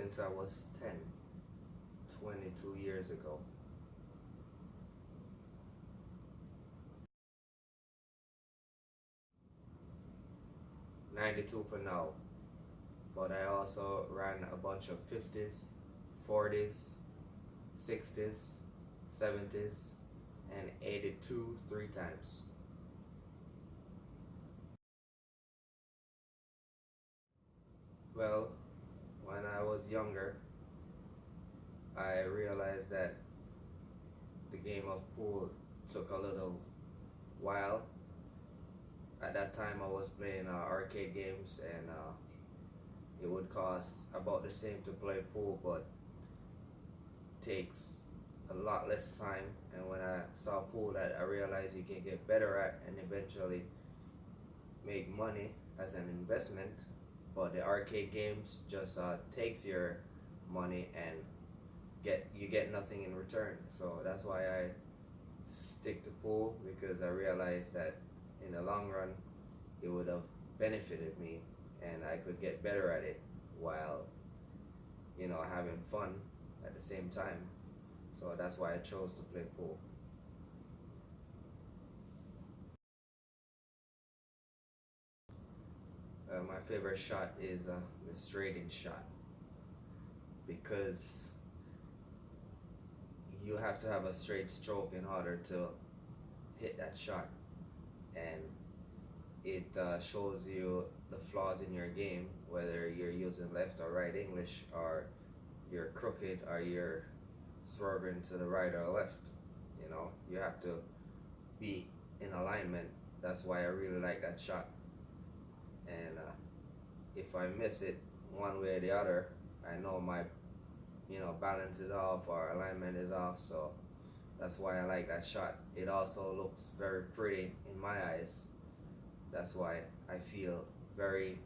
since I was 10, 22 years ago. 92 for now, but I also ran a bunch of 50s, 40s, 60s, 70s, and 82 three times. Well, when I was younger, I realized that the game of pool took a little while. At that time, I was playing arcade games, and it would cost about the same to play pool, but takes a lot less time. And when I saw pool, that I realized you can get better at and eventually make money as an investment. But the arcade games just takes your money and get nothing in return. So that's why I stick to pool, because I realized that in the long run it would have benefited me and I could get better at it while having fun at the same time. So that's why I chose to play pool. My favorite shot is the straight-in shot, because you have to have a straight stroke in order to hit that shot, and it shows you the flaws in your game, whether you're using left or right English, or you're crooked, or you're swerving to the right or left. You have to be in alignment. That's why I really like that shot. And if I miss it one way or the other, I know my balance is off or alignment is off. So that's why I like that shot. It also looks very pretty in my eyes. That's why I feel very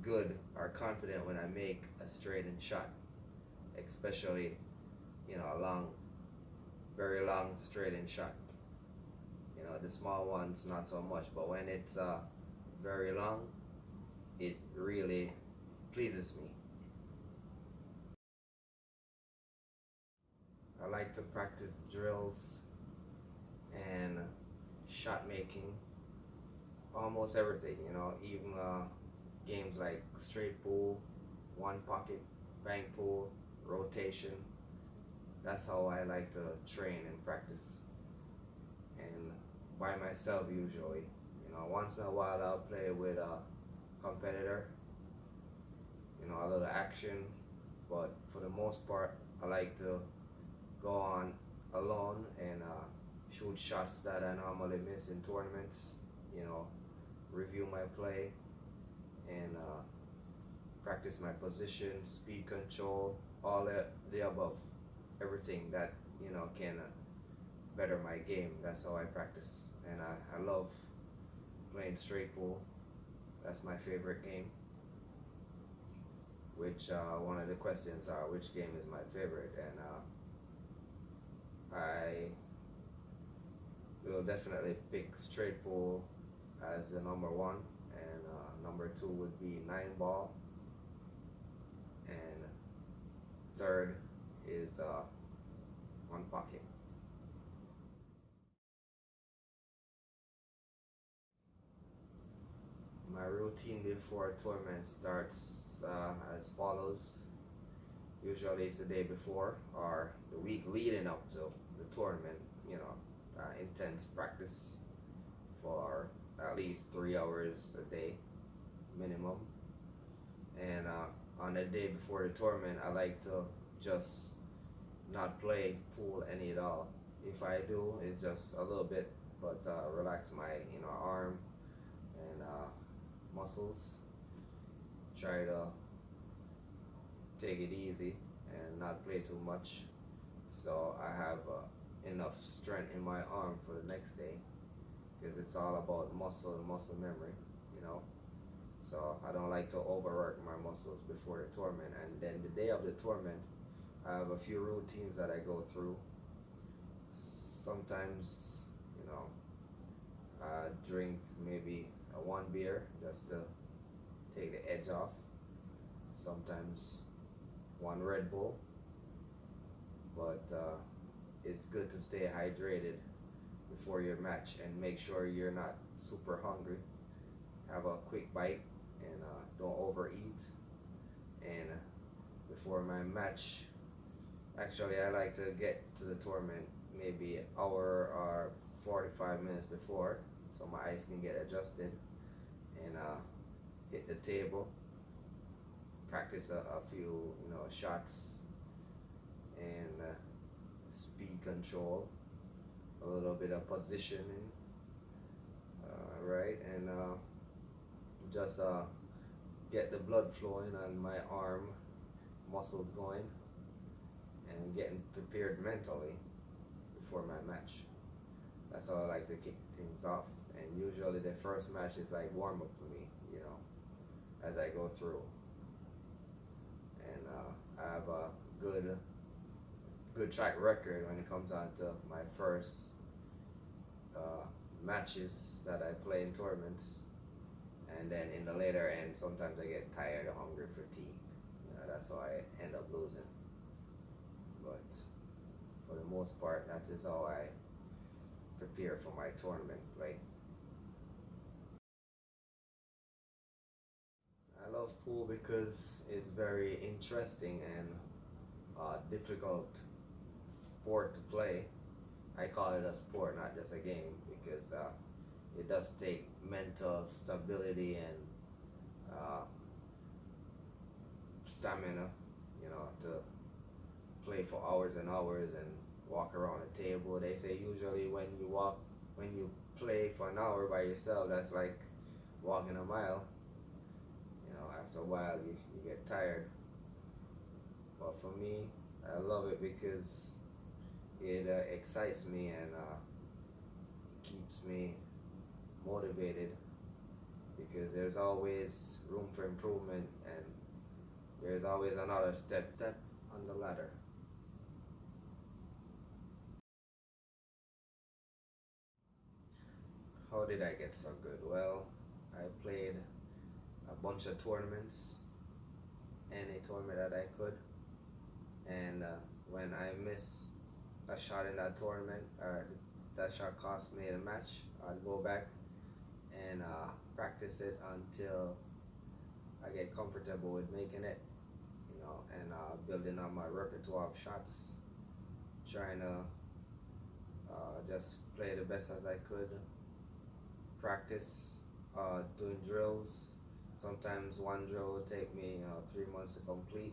good or confident when I make a straight in shot, especially a long, very long straight in shot. The small ones not so much, but when it's very long, it really pleases me. I like to practice drills and shot making, almost everything, even games like straight pool, one pocket, bank pool, rotation. That's how I like to train and practice. And by myself usually. Once in a while I'll play with a competitor, a little action, but for the most part, I like to go on alone and shoot shots that I normally miss in tournaments, you know, review my play, and practice my position, speed control, all the above, everything that can better my game. That's how I practice, and I love playing straight pool. That's my favorite game. Which one of the questions are which game is my favorite, and I will definitely pick straight pool as the number one, and number two would be nine ball, and third is one pocket. My routine before a tournament starts as follows. Usually it's the day before or the week leading up to the tournament, intense practice for at least 3 hours a day minimum. And on the day before the tournament, I like to just not play pool any at all. If I do, it's just a little bit, but relax my arm and muscles. Try to take it easy and not play too much, so I have enough strength in my arm for the next day, because it's all about muscle and muscle memory, you know. So I don't like to overwork my muscles before the tournament, and then the day of the tournament, I have a few routines that I go through. Sometimes, I drink maybe one beer just to take the edge off. Sometimes one Red Bull, but it's good to stay hydrated before your match and make sure you're not super hungry. Have a quick bite and don't overeat. And before my match, actually, I like to get to the tournament maybe an hour or 45 minutes before so my eyes can get adjusted and hit the table, practice a few shots and speed control, a little bit of positioning, right, and just get the blood flowing and my arm muscles going and getting prepared mentally before my match. That's how I like to kick things off. And usually the first match is like warm up for me, as I go through. And I have a good track record when it comes on to my first matches that I play in tournaments. And then in the later end, sometimes I get tired or hungry, fatigue. That's how I end up losing. But for the most part, that is how I prepare for my tournament play. I love pool because it's very interesting and difficult sport to play. I call it a sport, not just a game, because it does take mental stability and stamina, to play for hours and hours and walk around a table. They say usually when you play for an hour by yourself, that's like walking a mile. After a while, you get tired. But for me, I love it because it excites me and keeps me motivated because there's always room for improvement and there's always another step on the ladder. How did I get so good? Well, I played a bunch of tournaments, any tournament that I could, and when I miss a shot in that tournament or that shot cost me the match, I'd go back and practice it until I get comfortable with making it, and building up my repertoire of shots, trying to just play the best as I could, practice doing drills. Sometimes one drill would take me 3 months to complete,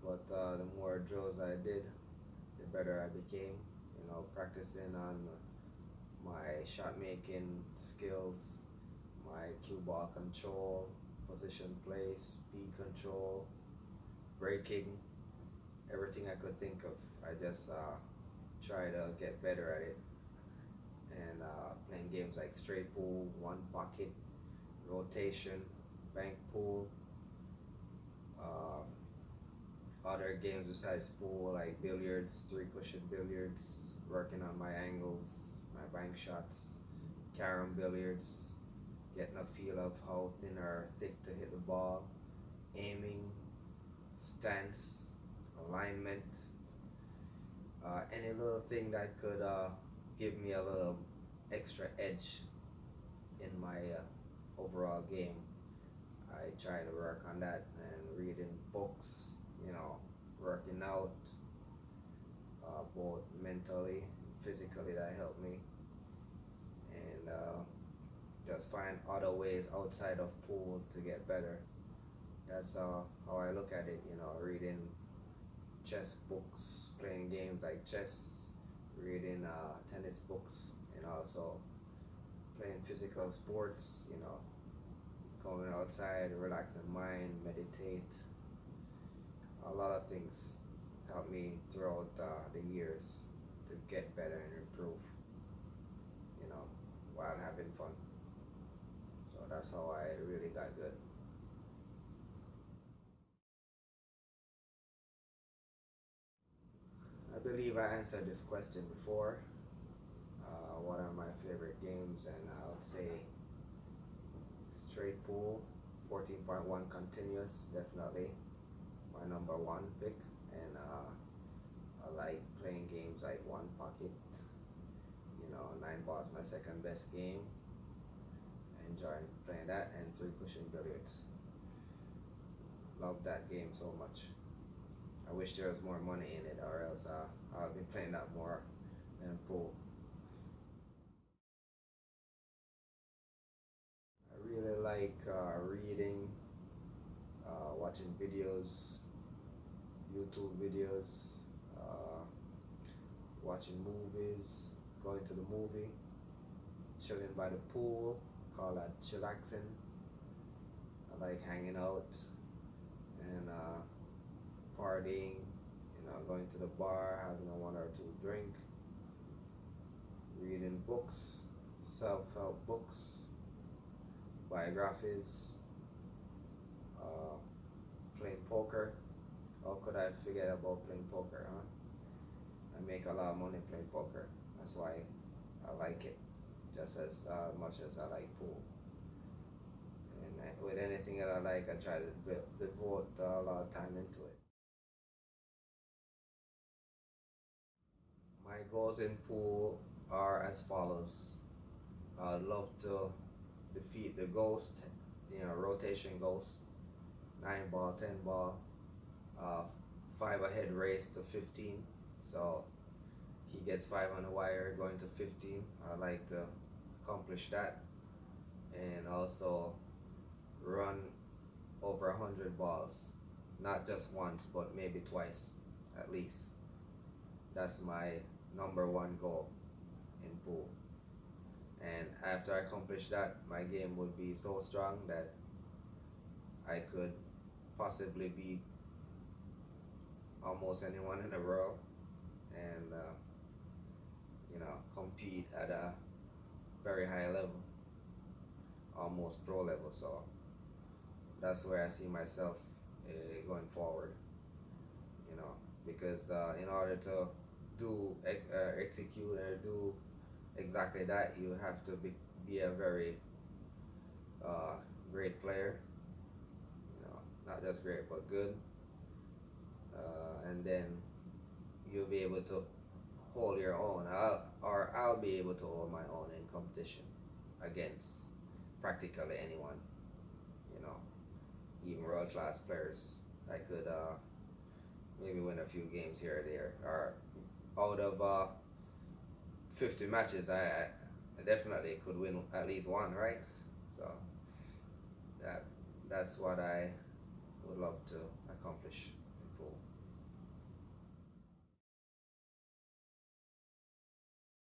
but the more drills I did, the better I became. Practicing on my shot making skills, my cue ball control, position play, speed control, breaking, everything I could think of. I just try to get better at it. And playing games like straight pool, one pocket, rotation, bank pool, other games besides pool like billiards, three cushion billiards, working on my angles, my bank shots, carom billiards, getting a feel of how thin or thick to hit the ball, aiming, stance, alignment, any little thing that could give me a little extra edge in my overall game. I try to work on that and reading books, working out, both mentally and physically, that helped me. And just find other ways outside of pool to get better. That's how I look at it, reading chess books, playing games like chess, reading tennis books, and also playing physical sports, going outside, relaxing mind, meditate. A lot of things helped me throughout the years to get better and improve, while having fun. So that's how I really got good. I believe I answered this question before. What are my favorite games? And I would say straight pool, 14.1 continuous, definitely. my number one pick, and I like playing games like One Pocket. You know, Nine Ball is my second best game. I enjoy playing that, and Three Cushion Billiards. Love that game so much. I wish there was more money in it, or else I'll be playing that more than pool. I really like reading, watching videos, YouTube videos, watching movies, going to the movie, chilling by the pool, call that chillaxing. I like hanging out and partying, going to the bar, having a one or two drink, reading books, self-help books, biographies, uh, playing poker. How could I forget about playing poker, huh? I make a lot of money playing poker. That's why I like it just as much as I like pool. And with anything that I like, I try to devote a lot of time into it. My goals in pool are as follows. I'd love to defeat the ghost, rotation ghost, 9 ball, 10 ball, uh, 5 ahead race to 15. So he gets 5 on the wire going to 15. I like to accomplish that, and also run over 100 balls, not just once, but maybe twice at least. That's my number one goal in pool. And after I accomplish that, my game would be so strong that I could possibly beat almost anyone in the world, and compete at a very high level, almost pro level. So that's where I see myself going forward. You know, because in order to execute or do exactly that, you have to be a very great player. Not just great but good, and then you'll be able to hold your own. I'll be able to hold my own in competition against practically anyone. You know, even world class players. I could maybe win a few games here or there. Or out of 50 matches, I definitely could win at least one, right? So that that's what I would love to